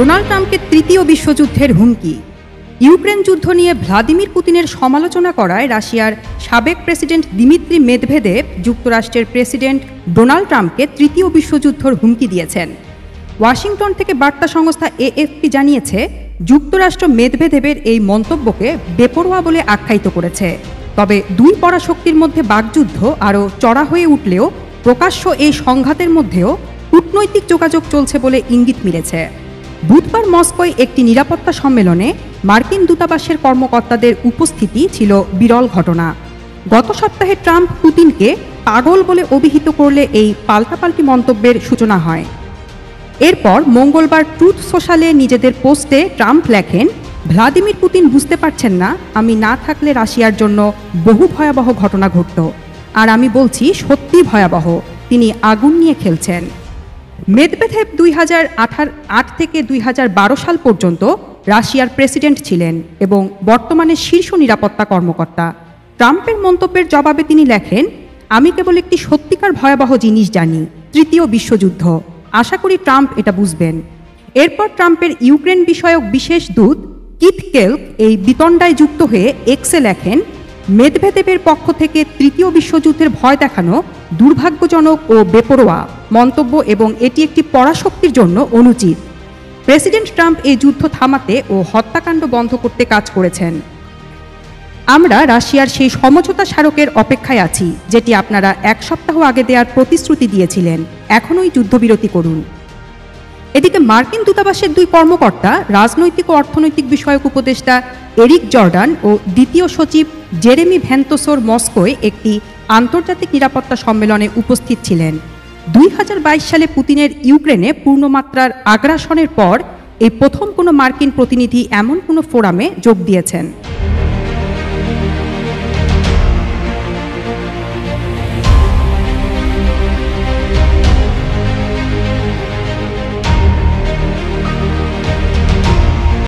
Donald ট্রাম্পকে তৃতীয় বিশ্বযুদ্ধের হুমকি। ইউক্রেন যুদ্ধ নিয়ে ভ্লাদিমির পুতিনের সমালোচনা করায় রাশিয়ার সাবেক প্রেসিডেন্ট দিমিত্রি মেদভেদেভ যুক্তরাষ্ট্রের প্রেসিডেন্ট ডোনাল্ড ট্রাম্পকে তৃতীয় বিশ্বযুদ্ধের হুমকি দিয়েছেন। ওয়াশিংটন থেকে বার্তা সংস্থা এএফপি জানিয়েছে, যুক্তরাষ্ট্র মেদভেদেভের এই মন্তব্যকে বেপরোয়া বলে আখ্যায়িত করেছে। তবে দুই পরাশক্তির মধ্যে বাকযুদ্ধ আরও চড়া হয়ে উঠলেও প্রকাশ্য এই সংঘাতের মধ্যেও কূটনৈতিক যোগাযোগ চলছে বলে ইঙ্গিত মিলেছে। বুধবার মস্কোয় একটি নিরাপত্তা সম্মেলনে মার্কিন দূতাবাসের কর্মকর্তাদের উপস্থিতি ছিল বিরল ঘটনা। গত সপ্তাহে ট্রাম্প পুতিনকে পাগল বলে অভিহিত করলে এই পাল্টাপাল্টি মন্তব্যের সূচনা হয়। এরপর মঙ্গলবার ট্রুথ সোশ্যালে নিজেদের পোস্টে ট্রাম্প লেখেন, ভ্লাদিমির পুতিন বুঝতে পারছেন না, আমি না থাকলে রাশিয়ার জন্য বহু ভয়াবহ ঘটনা ঘটত। আর আমি বলছি সত্যি ভয়াবহ, তিনি আগুন নিয়ে খেলছেন। মেদভেদেভ 2008 থেকে 2012 সাল পর্যন্ত রাশিয়ার প্রেসিডেন্ট ছিলেন এবং বর্তমানে শীর্ষ নিরাপত্তা কর্মকর্তা। ট্রাম্পের মন্তব্যের জবাবে তিনি লেখেন, আমি কেবল একটি সত্যিকার ভয়াবহ জিনিস জানি, তৃতীয় বিশ্বযুদ্ধ। আশা করি ট্রাম্প এটা বুঝবেন। এরপর ট্রাম্পের ইউক্রেন বিষয়ক বিশেষ দূত কিথ কেলক এই বিতণ্ডায় যুক্ত হয়ে এক্সে লেখেন, মেদভেদেভের পক্ষ থেকে তৃতীয় বিশ্বযুদ্ধের ভয় দেখানো দুর্ভাগ্যজনক ও বেপরোয়া মন্তব্য এবং এটি একটি পরাশক্তির জন্য অনুচিত। প্রেসিডেন্ট ট্রাম্প এই যুদ্ধ থামাতে ও হত্যাকাণ্ড বন্ধ করতে কাজ করেছেন। আমরা রাশিয়ার সেই সমঝোতা স্মারকের অপেক্ষায় আছি, যেটি আপনারা এক সপ্তাহ আগে দেওয়ার প্রতিশ্রুতি দিয়েছিলেন। এখনই যুদ্ধবিরতি করুন। এদিকে মার্কিন দূতাবাসের দুই কর্মকর্তা, রাজনৈতিক ও অর্থনৈতিক বিষয়ক উপদেষ্টা এরিক জর্ডান ও দ্বিতীয় সচিব জেরেমি ভ্যান্তোসোর মস্কোয় একটি আন্তর্জাতিক নিরাপত্তা সম্মেলনে উপস্থিত ছিলেন। 2022 সালে পুতিনের ইউক্রেনে পূর্ণমাত্রার আগ্রাসনের পর এই প্রথম কোনো মার্কিন প্রতিনিধি এমন কোনো ফোরামে যোগ দিয়েছেন।